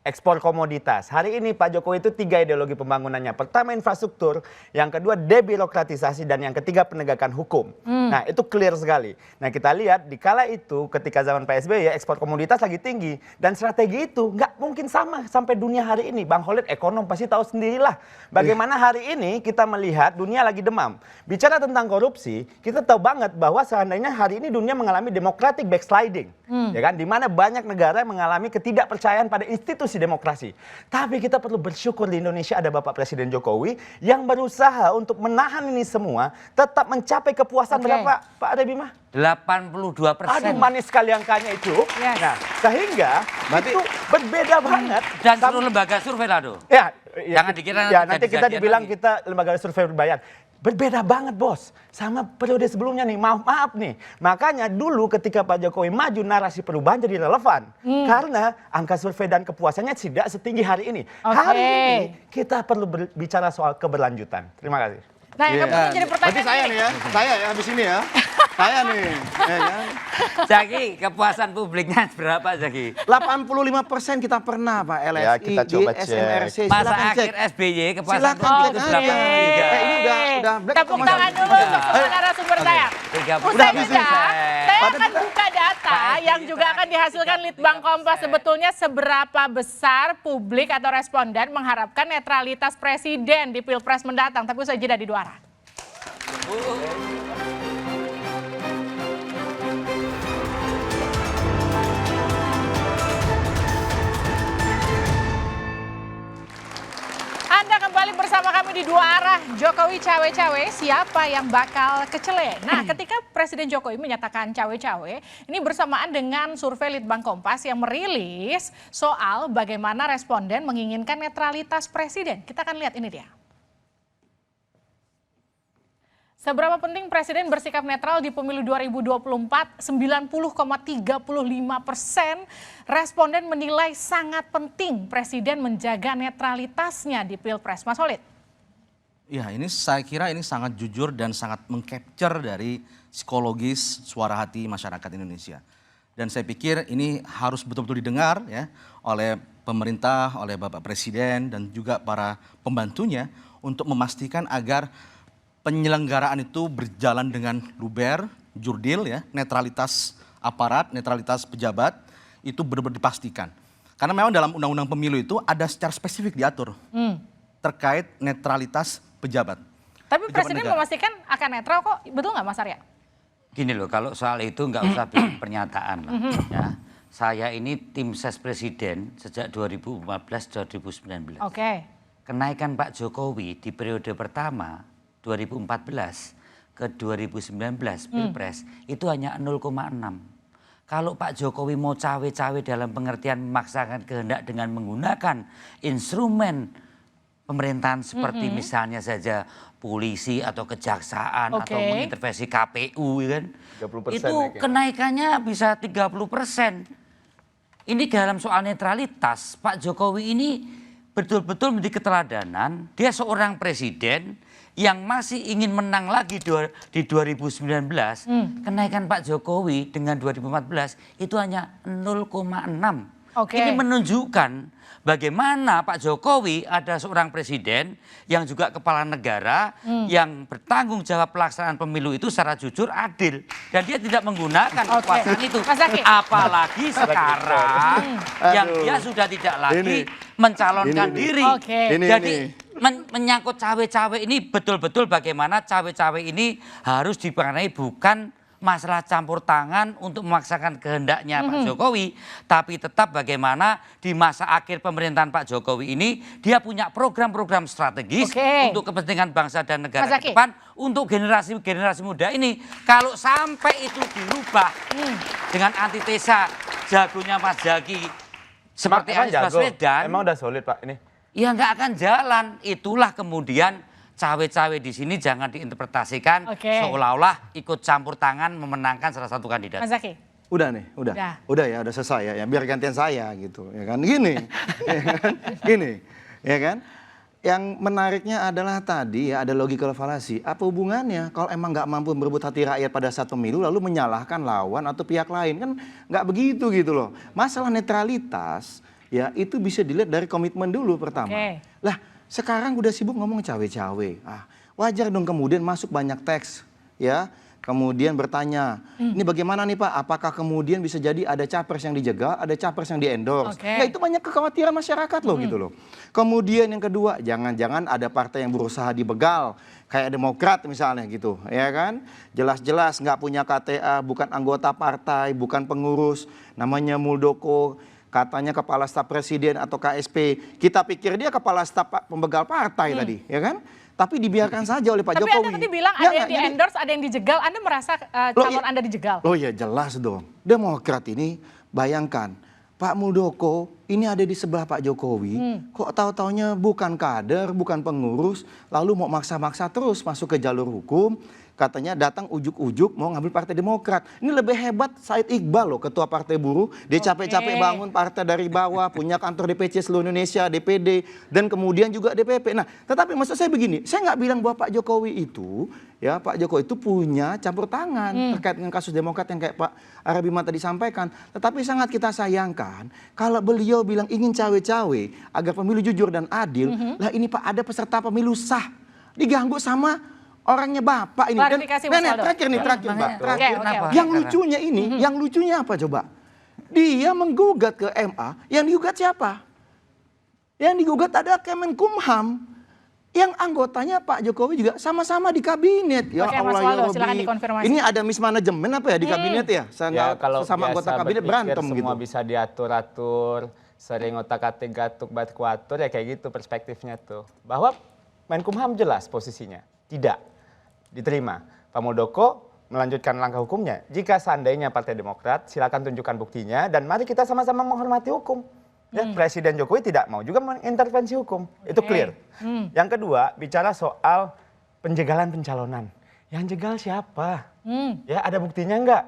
Ekspor komoditas. Hari ini Pak Jokowi itu 3 ideologi pembangunannya. Pertama infrastruktur, yang kedua debirokratisasi, dan yang ketiga penegakan hukum. Nah itu clear sekali. Nah kita lihat di kala itu ketika zaman PSBY ekspor komoditas lagi tinggi. Dan strategi itu nggak mungkin sama sampai dunia hari ini. Bang Khalid ekonom pasti tahu sendirilah. Bagaimana hari ini kita melihat dunia lagi demam. Bicara tentang korupsi, kita tahu banget bahwa seandainya hari ini dunia mengalami democratic backsliding. Ya kan? Di mana banyak negara mengalami ketidakpercayaan pada institusi demokrasi. Tapi kita perlu bersyukur di Indonesia ada Bapak Presiden Jokowi yang berusaha untuk menahan ini semua, tetap mencapai kepuasan berapa Pak Rebimah? 82%. Aduh manis sekali angkanya itu. Yes. Nah sehingga itu berbeda banget. Dan seluruh lembaga survei lah tuh. Ya, Jangan dikira ya, jadi nanti kita jadian dibilang lagi. kita lembaga survei berbayar. Berbeda banget bos sama periode sebelumnya nih, maaf nih. Makanya dulu ketika Pak Jokowi maju narasi perubahan jadi relevan. Karena angka survei dan kepuasannya tidak setinggi hari ini. Oke. Hari ini kita perlu berbicara soal keberlanjutan. Terima kasih. Nah, yang kemudian jadi Berarti pertanyaan saya ini. nih ya, saya ya habis ini ya. Saya nih. Ya kan? Zaki, kepuasan publiknya berapa Zaki? 85% kita pernah Pak LSI Ya, kita coba di cek. SMRC. Masa Silakan akhir cek. SBY kepuasan Silakan publik cek itu aja. berapa? Ini udah black Tepuk atau tangan masih- dulu untuk semua narasumber saya. 30%. Usai jeda, saya Pada akan buka data yang juga akan dihasilkan Litbang Kompas sebetulnya seberapa besar publik atau responden mengharapkan netralitas presiden di Pilpres mendatang. Tapi usai jeda di dua arah. Anda kembali bersama kami di dua arah. Jokowi cawe-cawe, siapa yang bakal kecele? Nah, ketika Presiden Jokowi menyatakan cawe-cawe, ini bersamaan dengan survei Litbang Kompas yang merilis soal bagaimana responden menginginkan netralitas presiden. Kita akan lihat ini dia. Seberapa penting Presiden bersikap netral di pemilu 2024? 90,35% responden menilai sangat penting Presiden menjaga netralitasnya di Pilpres. Mas Khalid. Ya, ini saya kira ini sangat jujur dan sangat mengcapture dari psikologis suara hati masyarakat Indonesia. Dan saya pikir ini harus betul-betul didengar ya oleh pemerintah, oleh Bapak Presiden dan juga para pembantunya untuk memastikan agar penyelenggaraan itu berjalan dengan luber, jurdil ya, netralitas aparat, netralitas pejabat itu benar-benar dipastikan. Karena memang dalam undang-undang pemilu itu ada secara spesifik diatur terkait netralitas pejabat. Tapi Pejabat Presiden negara. memastikan akan netral kok, betul nggak Mas Arya? Gini loh, kalau soal itu nggak usah bikin pernyataan lah. Ya. Saya ini tim ses presiden sejak 2014-2019. Oke. Kenaikan Pak Jokowi di periode pertama 2014 ke 2019 Pilpres itu hanya 0,6. Kalau Pak Jokowi mau cawe-cawe dalam pengertian memaksakan kehendak dengan menggunakan instrumen pemerintahan seperti misalnya saja polisi atau kejaksaan atau mengintervensi KPU kan, 30% itu naiknya. kenaikannya bisa 30%. Ini dalam soal netralitas, Pak Jokowi ini betul-betul menjadi keteladanan. Dia seorang presiden yang masih ingin menang lagi di 2019. Kenaikan Pak Jokowi dengan 2014 itu hanya 0,6. Oke. Ini menunjukkan bagaimana Pak Jokowi ada seorang presiden yang juga kepala negara yang bertanggung jawab pelaksanaan pemilu itu secara jujur adil. Dan dia tidak menggunakan kekuasaan itu. Mas Zaki. Apalagi sekarang yang dia sudah tidak lagi mencalonkan diri. Oke. Ini, Jadi menyangkut cawe-cawe ini betul-betul bagaimana cawe-cawe ini harus dimaknai bukan masalah campur tangan untuk memaksakan kehendaknya Pak Jokowi, tapi tetap bagaimana di masa akhir pemerintahan Pak Jokowi ini dia punya program-program strategis untuk kepentingan bangsa dan negara ke depan untuk generasi muda ini. Kalau sampai itu dirubah dengan antitesa jagonya Mas Jaki seperti Anies Baswedan, emang udah solid Pak ini? Ya nggak akan jalan. Itulah kemudian cawe-cawe di sini jangan diinterpretasikan seolah-olah ikut campur tangan memenangkan salah satu kandidat. Mas Zaky. Udah nih, udah selesai ya, biar gantian saya gitu, ya kan? Gini, ya kan? Yang menariknya adalah tadi ya ada logical fallacy. Apa hubungannya kalau emang nggak mampu merebut hati rakyat pada saat pemilu lalu menyalahkan lawan atau pihak lain, kan nggak begitu gitu loh. Masalah netralitas ya itu bisa dilihat dari komitmen dulu pertama. Lah sekarang udah sibuk ngomong cawe-cawe. Wajar dong kemudian masuk banyak teks ya. Kemudian bertanya, ini bagaimana nih Pak? Apakah kemudian bisa jadi ada capres yang dijegal, ada capres yang di-endorse? Ya itu banyak kekhawatiran masyarakat loh gitu loh. Kemudian yang kedua, jangan-jangan ada partai yang berusaha dibegal. Kayak Demokrat misalnya gitu, ya kan? Jelas-jelas nggak punya KTA, bukan anggota partai, bukan pengurus. Namanya Muldoko, katanya kepala staf presiden atau KSP. Kita pikir dia kepala staf pembegal partai tadi, ya kan? Tapi dibiarkan saja oleh Pak Jokowi. Tapi Anda tadi bilang ada yang di-endorse, ada yang dijegal. Anda merasa calon Anda dijegal? Oh ya jelas dong. Demokrat ini bayangkan. Pak Muldoko ini ada di sebelah Pak Jokowi. Kok tahu-taunya bukan kader, bukan pengurus. Lalu mau maksa-maksa terus masuk ke jalur hukum. Katanya datang ujuk-ujuk mau ngambil Partai Demokrat. Ini lebih hebat Said Iqbal loh, ketua Partai Buruh. Dia capek-capek bangun partai dari bawah, punya kantor DPC seluruh Indonesia, DPD, dan kemudian juga DPP. Nah, tetapi maksud saya begini, saya nggak bilang bahwa Pak Jokowi itu, ya Pak Jokowi itu punya campur tangan terkait dengan kasus Demokrat yang kayak Pak Arabima tadi sampaikan. Tetapi sangat kita sayangkan kalau beliau bilang ingin cawe-cawe agar pemilu jujur dan adil. Lah ini Pak ada peserta pemilu sah diganggu sama orangnya Bapak ini kan. Terakhir Pak. Yang lucunya ini, yang lucunya apa coba? Dia menggugat ke MA, yang digugat siapa? Yang digugat ada Kemenkumham. Yang anggotanya Pak Jokowi juga sama-sama di kabinet. Ya Allah ya Robi. Ini ada mismanajemen apa ya di kabinet ya? Kalau sama anggota kabinet berantem gitu. Semua bisa diatur-atur, sering otak-atik gatuk batkuatur ya kayak gitu perspektifnya tuh. Bahwa Menkumham jelas posisinya. Tidak diterima. Pak Muldoko melanjutkan langkah hukumnya. Jika seandainya Partai Demokrat, silakan tunjukkan buktinya dan mari kita sama-sama menghormati hukum. Ya, Presiden Jokowi tidak mau juga mengintervensi hukum. Itu clear. Yang kedua, bicara soal penjegalan pencalonan. Yang jegal siapa? Ya, ada buktinya enggak?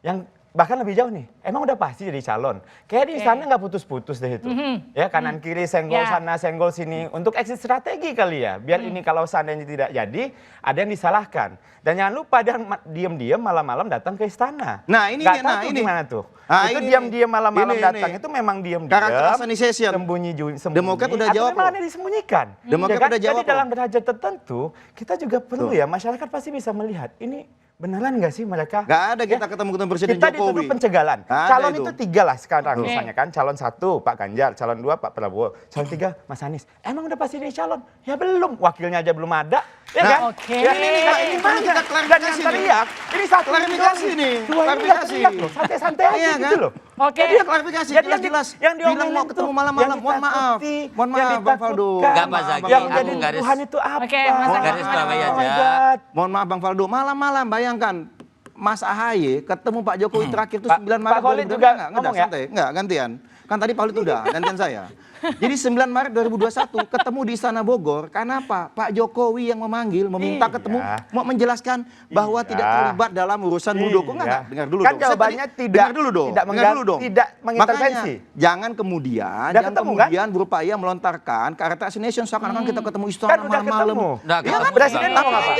Yang bahkan lebih jauh nih, emang udah pasti jadi calon. Kayak di sana nggak putus-putus deh itu. Ya kanan kiri senggol sana senggol sini. Untuk exit strategi kali ya. Biar ini kalau seandainya tidak jadi, ada yang disalahkan. Dan jangan lupa dia diam-diam malam-malam datang ke istana. Nah ini gimana tuh? Itu diam-diam malam-malam datang itu memang diam-diam. Karakter assassination. Sembunyi. Demokrat udah jawab. Atau memang ada disembunyikan. Demokrat udah jawab. Jadi dalam derajat tertentu kita juga perlu ya masyarakat pasti bisa melihat ini. Beneran nggak sih mereka? Nggak ada kita ketemu Presiden kita Jokowi. Kita dituduh pencegalan. Calon itu 3 lah sekarang misalnya kan. Calon 1 Pak Ganjar, calon 2 Pak Prabowo, calon 3 Mas Anies. Emang udah pasti dia calon? Ya belum, wakilnya aja belum ada. Ya kan? Ya ini mana kita klarifikasi teriak. Ini satu klarifikasi nih. Klarifikasi. Santai-santai aja gitu loh. Jadi klarifikasi jelas-jelas. Yang bilang mau ketemu malam-malam. Mohon maaf Bang Faldo. Enggak Mas Zaky. Yang jadi Tuhan itu apa? Garis bawahi aja. Mohon maaf Bang Faldo. Malam-malam bayangkan Mas AHY ketemu Pak Jokowi terakhir itu 9 Maret. Pak Khalid juga ngomong ya? Enggak, gantian. Kan tadi Pak Khalid udah, gantian saya. Jadi 9 Maret 2021 ketemu di Istana Bogor. Karena apa? Pak Jokowi yang memanggil, meminta ketemu, mau menjelaskan bahwa tidak terlibat dalam urusan Muldoko. Enggak, dengar dulu kan dong. Kan jawabannya tidak mengintervensi. Jangan kemudian berupaya melontarkan karakter assassination seakan-akan kita ketemu istana malam-malam. Presiden ngomong apa?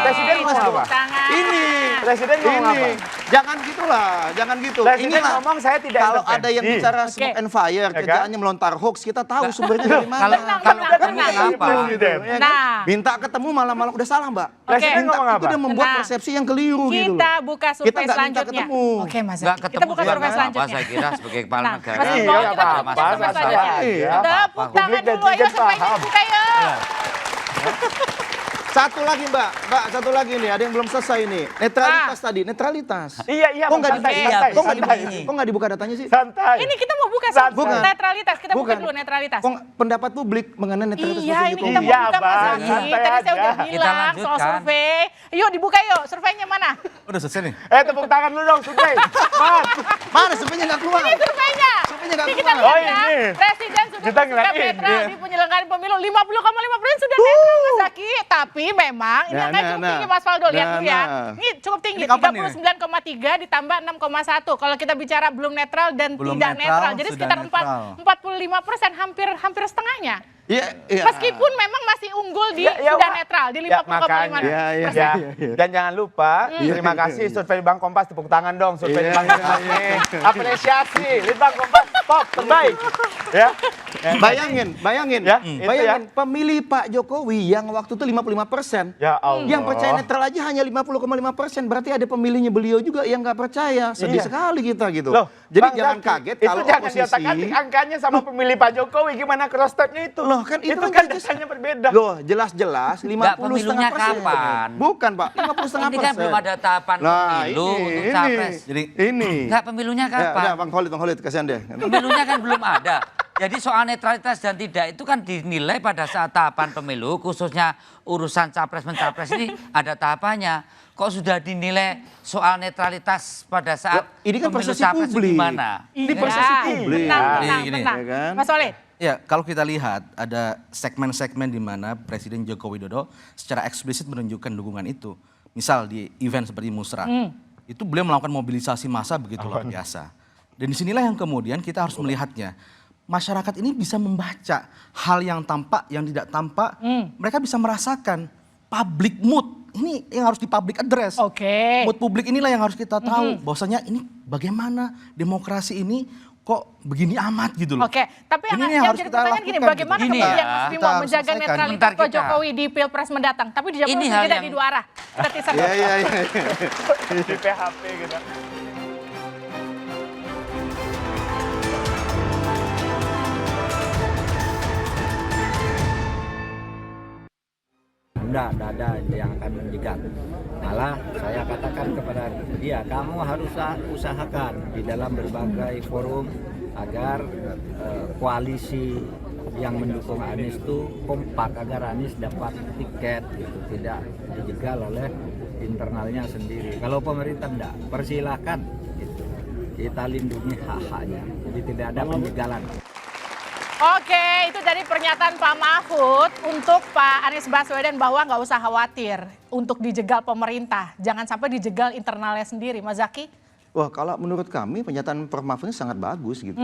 Presiden ngomong apa? Presiden ngomong apa? Jangan gitulah, jangan gitu. Presiden ngomong saya tidak kalau ada yang bicara smoke and fire, kerjaannya melontar hoax, kita tahu sumbernya dari mana. Kalau minta ketemu malam-malam udah salah, Mbak. Presiden ngomong apa? Itu udah membuat persepsi yang keliru gitu loh. Kita buka survei selanjutnya. Oke, Mas. Kita buka survei selanjutnya. Saya kira sebagai kepala negara. Kita buka survei selanjutnya. Tepuk tangan dulu, ayo surveinya buka yuk. Satu lagi Mbak, satu lagi nih, ada yang belum selesai nih. Netralitas tadi, netralitas. Iya, Kok nggak santai, dibuka? santai, Kok nggak santai. dibuka? Kok nggak dibuka datanya sih? Santai. Ini kita mau buka Bukan. netralitas. Kita buka Bukan. dulu netralitas. Kok pendapat publik mengenai netralitas Iya, Presiden ini Jokowi? kita mau Iya, buka Mas Bang, Zaki. santai Tadi saya aja. udah Kita bilang soal lanjutkan. survei. Yuk dibuka yuk, surveinya mana? Udah selesai nih. Tepuk tangan lu dong, Survei. Mas. Mana surveinya nggak keluar? Ini surveinya. Surveinya nggak Ini kita keluar. lihat ya. ini. Presiden sudah Kita bersikap ngeliatin, netral iya. di penyelenggaraan pemilu 50,5% sudah netral Mas Zaki. Tapi memang ini angka cukup tinggi Mas Faldo. Lihat dulu ya. Ini cukup tinggi, Ini kapan nih? 39,3 ditambah 6,1. Kalau kita bicara belum netral dan Belum tidak netral, jadi sudah sekitar netral. 45%, hampir setengahnya. Iya, iya. Meskipun memang masih unggul di Ya, sudah Pak. netral di Ya, 50,5%. makanya. Iya. Ya. Dan jangan lupa, terima kasih survei Bang Kompas, tepuk tangan dong survei Bang Kompas nih. Apresiasi, Bang Kompas top terbaik. Ya. Bayangin, Ya, itu bayangin pemilih Pak Jokowi yang waktu itu 55%. Ya Allah. Yang percaya netral aja hanya 50,5%. Berarti ada pemilihnya beliau juga yang nggak percaya. Sedih Iya. sekali kita gitu. Loh, Jadi Bang jangan Zaki, kaget itu kalau jangan oposisi. diotak-atik angkanya sama pemilih Pak Jokowi, gimana cross stepnya itu? Loh, kan itu kan kan dasarnya berbeda. Loh, jelas-jelas 50,5%. pemilunya kapan? Bukan, Pak. 50,5%. Ini kan belum ada tahapan Nah, pemilu untuk capres. Jadi ini. Enggak, pemilunya Ya, kapan? udah, Bang Khalid, kasihan deh. Pemilunya kan belum ada. Jadi soal netralitas dan tidak itu kan dinilai pada saat tahapan pemilu, khususnya urusan capres-mencapres ini ada tahapannya. Kok sudah dinilai soal netralitas pada saat ini kan pemilu persepsi capres itu publik. gimana? Ini persepsi publik. Tenang, Gini. tenang. Ya kan? Mas Soleh. Ya, kalau kita lihat ada segmen-segmen di mana Presiden Joko Widodo secara eksplisit menunjukkan dukungan itu. Misal di event seperti Musra, itu beliau melakukan mobilisasi massa begitu luar biasa. Dan disinilah yang kemudian kita harus melihatnya. Masyarakat ini bisa membaca hal yang tampak, yang tidak tampak. Mereka bisa merasakan public mood. Ini yang harus di public address. Oke. Mood publik inilah yang harus kita tahu. Bahwasanya ini bagaimana demokrasi ini kok begini amat gitu loh. Oke, tapi Ini yang harus jadi kita pertanyaan gini, lakukan bagaimana gitu. Gini kemudian ya, Mas kita Bimo harus menjaga selesaikan. netralitas Bentar Pak kita. Jokowi di Pilpres mendatang? Tapi dijawab Ini dulu hal kita yang- di dua arah. Kita teaser Iya, dulu. iya, iya. Di PHP gitu. Enggak ada yang akan menjegat. Malah saya katakan kepada dia, kamu harus usahakan di dalam berbagai forum agar koalisi yang mendukung Anies itu kompak agar Anies dapat tiket gitu, tidak dijegal oleh internalnya sendiri. Kalau pemerintah enggak, persilahkan gitu. Kita lindungi hak-haknya. Jadi tidak ada penjegalan. Oke, itu dari pernyataan Pak Mahfud untuk Pak Anies Baswedan bahwa nggak usah khawatir untuk dijegal pemerintah. Jangan sampai dijegal internalnya sendiri. Mas Zaki? Wah, kalau menurut kami pernyataan Prof. Mahfud ini sangat bagus gitu.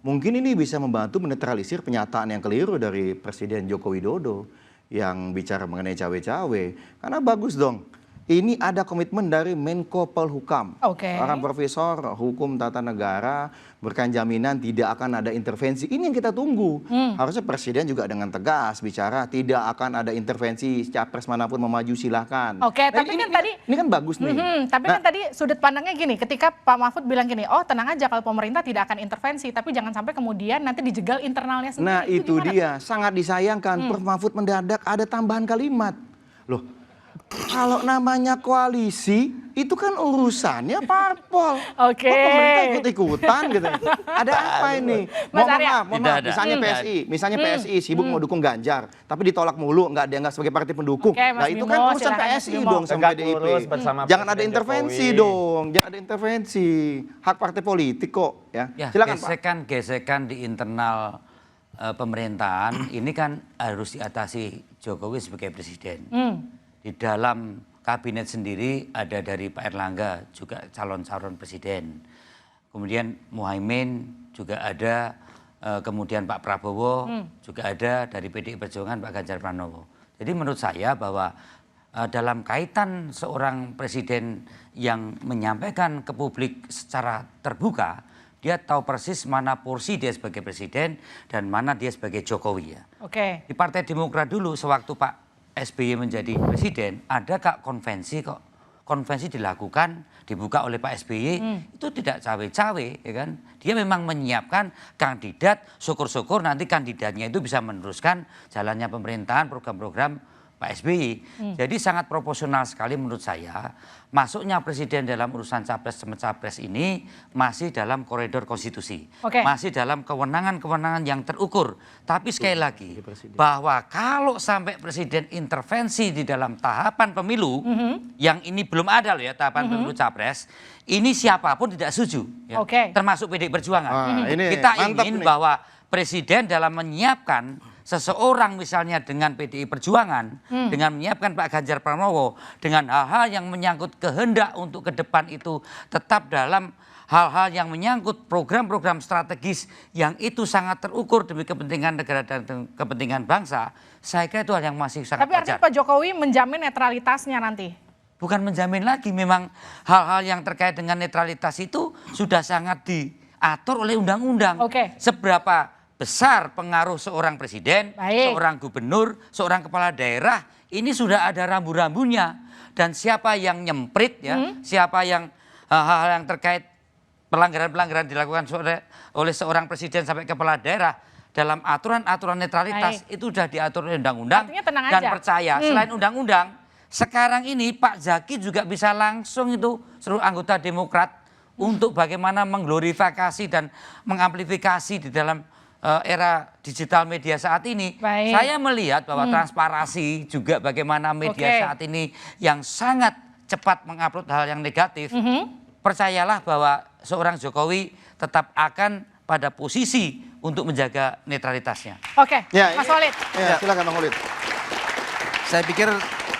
Mungkin ini bisa membantu menetralisir pernyataan yang keliru dari Presiden Joko Widodo yang bicara mengenai cawe-cawe. Karena bagus dong. Ini ada komitmen dari Menko Polhukam. Oke. Orang profesor hukum tata negara berikan jaminan tidak akan ada intervensi. Ini yang kita tunggu. Harusnya Presiden juga dengan tegas bicara tidak akan ada intervensi capres manapun mau maju silahkan. Oke, tapi kan tadi- ini kan bagus nih. Tapi kan tadi sudut pandangnya gini, ketika Pak Mahfud bilang gini, oh tenang aja kalau pemerintah tidak akan intervensi, tapi jangan sampai kemudian nanti dijegal internalnya sendiri. Nah itu gimana? dia, sangat disayangkan Prof. Mahfud mendadak ada tambahan kalimat. Loh, kalau namanya koalisi, itu kan urusannya parpol. Oke. Kok pemerintah ikut-ikutan gitu. Ada apa ini? Mas Mohon Arya. maaf, Tidak ada. misalnya PSI sibuk mau dukung Ganjar, tapi ditolak mulu, nggak dianggap sebagai partai pendukung. Oke, Mas Nah itu Bimo, kan urusan silakan, Mas PSI Bimo. dong sama Tegak PDIP. lurus bersama Jangan ada Presiden intervensi Jokowi. dong, jangan ada intervensi. Hak partai politik kok. Ya, Ya, silakan Pak. gesekan di internal pemerintahan ini kan harus diatasi Jokowi sebagai presiden. Di dalam kabinet sendiri ada dari Pak Erlangga juga calon-calon presiden. Kemudian Muhaimin juga ada, kemudian Pak Prabowo juga ada, dari PDI Perjuangan Pak Ganjar Pranowo. Jadi menurut saya bahwa dalam kaitan seorang presiden yang menyampaikan ke publik secara terbuka, dia tahu persis mana porsi dia sebagai presiden dan mana dia sebagai Jokowi ya. Oke. Di Partai Demokrat dulu sewaktu Pak SBY menjadi presiden, ada kak konvensi kok konvensi dilakukan, dibuka oleh Pak SBY, itu tidak cawe-cawe, ya kan? Dia memang menyiapkan kandidat, syukur-syukur nanti kandidatnya itu bisa meneruskan jalannya pemerintahan, program-program Pak SBY. Jadi sangat proporsional sekali menurut saya. Masuknya presiden dalam urusan capres ini masih dalam koridor konstitusi. Masih dalam kewenangan-kewenangan yang terukur. Tapi sekali lagi, bahwa kalau sampai presiden intervensi di dalam tahapan pemilu, yang ini belum ada loh ya, tahapan pemilu capres, ini siapapun tidak setuju. Ya. Termasuk PDI Perjuangan. Kita ingin bahwa presiden dalam menyiapkan seseorang misalnya dengan PDI Perjuangan, dengan menyiapkan Pak Ganjar Pranowo, dengan hal-hal yang menyangkut kehendak untuk ke depan itu tetap dalam hal-hal yang menyangkut program-program strategis yang itu sangat terukur demi kepentingan negara dan kepentingan bangsa, saya kira itu hal yang masih sangat Tapi artinya Pak Jokowi menjamin netralitasnya nanti? Bukan menjamin lagi, memang hal-hal yang terkait dengan netralitas itu sudah sangat diatur oleh undang-undang. Seberapa besar pengaruh seorang presiden, seorang gubernur, seorang kepala daerah, ini sudah ada rambu-rambunya. Dan siapa yang nyemprit, ya, siapa yang hal-hal yang terkait pelanggaran-pelanggaran dilakukan oleh seorang presiden sampai kepala daerah dalam aturan-aturan netralitas itu sudah diatur oleh undang-undang. Dan percaya selain undang-undang, sekarang ini Pak Zaki juga bisa langsung itu seluruh anggota Demokrat untuk bagaimana mengglorifikasi dan mengamplifikasi di dalam era digital media saat ini. Saya melihat bahwa transparansi juga bagaimana media saat ini yang sangat cepat mengupload hal yang negatif. Percayalah bahwa seorang Jokowi tetap akan pada posisi untuk menjaga netralitasnya. Mas Walid. Silakan Bang Walid. Saya pikir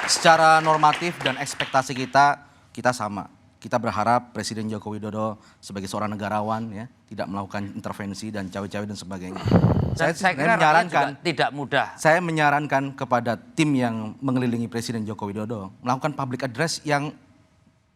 secara normatif dan ekspektasi kita sama. Kita berharap Presiden Joko Widodo sebagai seorang negarawan ya tidak melakukan intervensi dan cawe-cawe dan sebagainya. Saya kira menyarankan tidak mudah. Saya menyarankan kepada tim yang mengelilingi Presiden Joko Widodo melakukan public address yang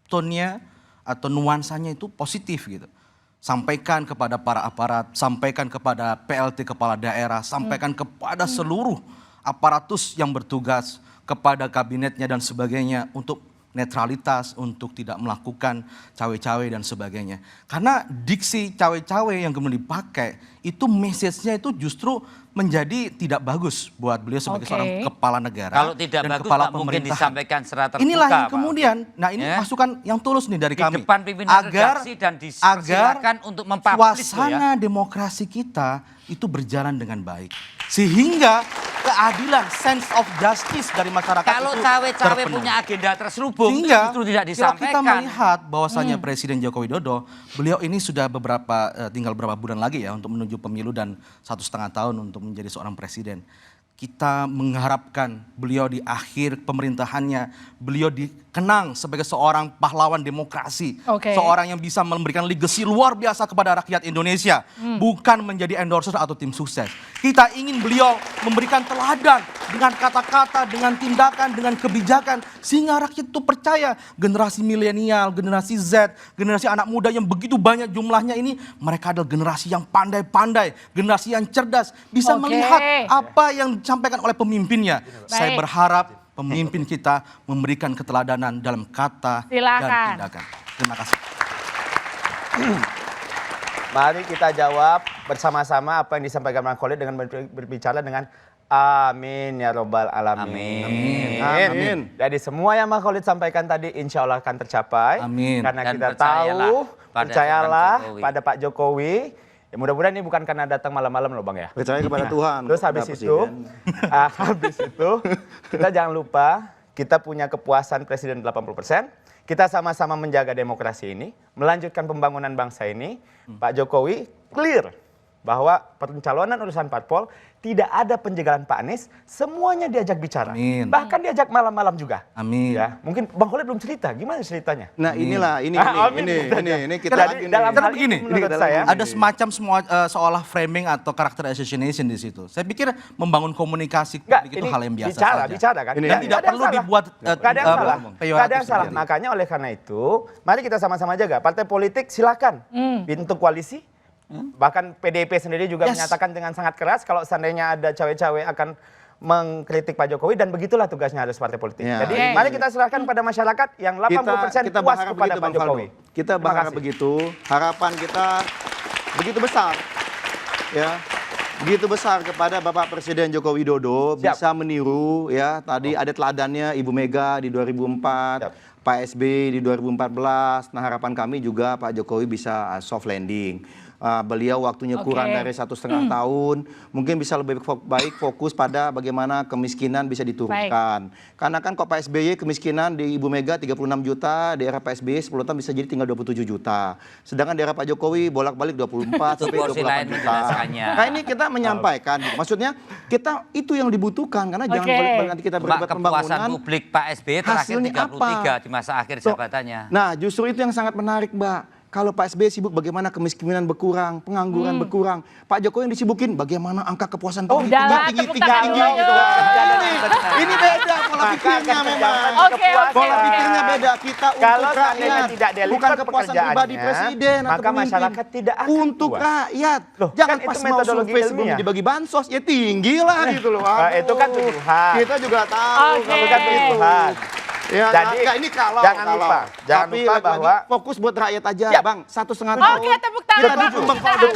tone-nya atau nuansanya itu positif gitu. Sampaikan kepada para aparat, sampaikan kepada PLT kepala daerah, sampaikan kepada seluruh aparatus yang bertugas, kepada kabinetnya dan sebagainya untuk netralitas, untuk tidak melakukan cawe-cawe dan sebagainya. Karena diksi cawe-cawe yang kemudian dipakai itu message-nya itu justru menjadi tidak bagus buat beliau sebagai seorang kepala negara. Kalau tidak dan bagus kepala tak mungkin disampaikan secara terbuka. Inilah yang kemudian, nah ini masukan yang tulus nih dari kami. Di depan pimpinan redaksi dan dipersilakan untuk mempublish suasana demokrasi kita itu berjalan dengan baik. Sehingga keadilan, sense of justice dari masyarakat kalau itu cawe-cawe punya agenda terselubung, sehingga justru tidak disampaikan. Kita melihat bahwasannya Presiden Joko Widodo, beliau ini sudah tinggal beberapa bulan lagi ya untuk menuju pemilu dan 1,5 tahun untuk menjadi seorang presiden. Kita mengharapkan beliau di akhir pemerintahannya, beliau dikenang sebagai seorang pahlawan demokrasi. Seorang yang bisa memberikan legacy luar biasa kepada rakyat Indonesia. Bukan menjadi endorser atau tim sukses. Kita ingin beliau memberikan teladan dengan kata-kata, dengan tindakan, dengan kebijakan. Sehingga rakyat itu percaya generasi milenial, generasi Z, generasi anak muda yang begitu banyak jumlahnya ini. Mereka adalah generasi yang pandai-pandai, generasi yang cerdas. Bisa melihat apa yang disampaikan oleh pemimpinnya. Saya berharap pemimpin kita memberikan keteladanan dalam kata dan tindakan. Terima kasih. Mari kita jawab bersama-sama apa yang disampaikan Bang Khalid dengan berbicara dengan amin ya robbal alamin. Amin. Jadi semua yang Bang Khalid sampaikan tadi insya Allah akan tercapai. Amin. Karena Dan kita tahu, percayalah Jokowi. pada Pak Jokowi. Ya mudah-mudahan ini bukan karena datang malam-malam loh Bang ya. Percaya kepada Tuhan. Terus habis itu kita jangan lupa kita punya kepuasan presiden 80%. Kita sama-sama menjaga demokrasi ini, melanjutkan pembangunan bangsa ini. Pak Jokowi clear bahwa pencalonan urusan parpol tidak ada penjagalan Pak Anies, semuanya diajak bicara. Amin. Bahkan diajak malam-malam juga. Amin. Ya, mungkin Bang Khalid belum cerita, gimana ceritanya? Nah inilah, ini kita lagi Karena begini, menurut saya ada semacam seolah framing atau karakter assassination di situ. Saya pikir membangun komunikasi itu hal yang biasa saja. Bicara kan. Dan tidak perlu dibuat Gak ada yang salah. Makanya oleh karena itu, mari kita sama-sama jaga. Partai politik silakan bentuk koalisi. Bahkan PDIP sendiri juga menyatakan dengan sangat keras kalau seandainya ada cawe-cawe akan mengkritik Pak Jokowi dan begitulah tugasnya harus partai politik. Ya. Jadi mari kita serahkan pada masyarakat yang 80% kita puas berharap kepada begitu, Pak Bang Jokowi. Faldo. Kita berharap begitu, harapan kita begitu besar. Ya. Begitu besar kepada Bapak Presiden Joko Widodo bisa meniru ya tadi ada teladannya Ibu Mega di 2004, Pak SBY di 2014. Nah, harapan kami juga Pak Jokowi bisa soft landing. Beliau waktunya kurang dari 1,5 tahun, mungkin bisa lebih baik fokus pada bagaimana kemiskinan bisa diturunkan. Karena kan kok Pak SBY kemiskinan di Ibu Mega 36 juta, di era Pak SBY 10 tahun bisa jadi tinggal 27 juta. Sedangkan di era Pak Jokowi bolak-balik 24 sampai 28 juta. Nah ini kita menyampaikan, maksudnya kita itu yang dibutuhkan karena jangan boleh nanti kita berdebat pembangunan. Kepuasan publik Pak SBY terakhir 33 di masa akhir jabatannya. Nah justru itu yang sangat menarik, Mbak. Kalau Pak SBY sibuk bagaimana kemiskinan berkurang, pengangguran berkurang. Pak Jokowi yang disibukin bagaimana angka kepuasan publik tinggi gitu. Ini beda pola pikirnya memang. Pola pikirnya beda. Kita untuk rakyat, bukan kepuasan pribadi presiden. Maka masyarakat tidak akan untuk rakyat. Jangan pas mau survei sebelum dibagi bansos, ya tinggi lah gitu loh. Itu kan tuduhan. Kita juga tahu. Itu kan tuduhan. Ya, jadi ini kalau jangan lupa bahwa fokus buat rakyat aja, Bang. 1,5 tahun. Oke, tepuk tangan. Kita dukung Bang Faldo.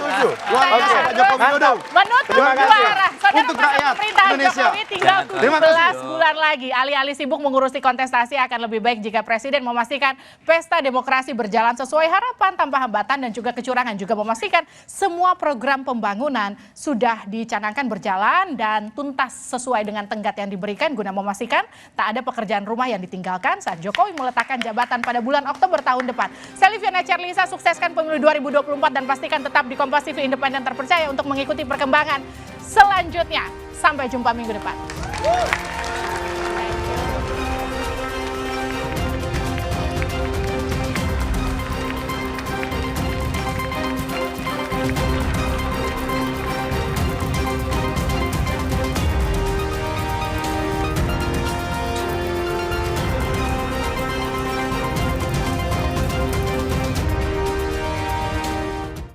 Luar biasa Pak Jokowi Widodo. Menutup dua arah. Saudara Untuk masa rakyat pemerintahan Indonesia. Jokowi tinggal Terima kasih. 17 bulan lagi. Alih-alih sibuk mengurusi kontestasi, akan lebih baik jika Presiden memastikan pesta demokrasi berjalan sesuai harapan tanpa hambatan dan juga kecurangan. Juga memastikan semua program pembangunan sudah dicanangkan berjalan dan tuntas sesuai dengan tenggat yang diberikan guna memastikan tak ada pekerjaan rumah yang ditinggalkan saat Jokowi meletakkan jabatan pada bulan Oktober tahun depan. Saya Liviana Charlisa, sukseskan pemilu 2024 dan pastikan tetap di Kompas TV independen terpercaya untuk mengikuti perkembangan selanjutnya. Sampai jumpa minggu depan.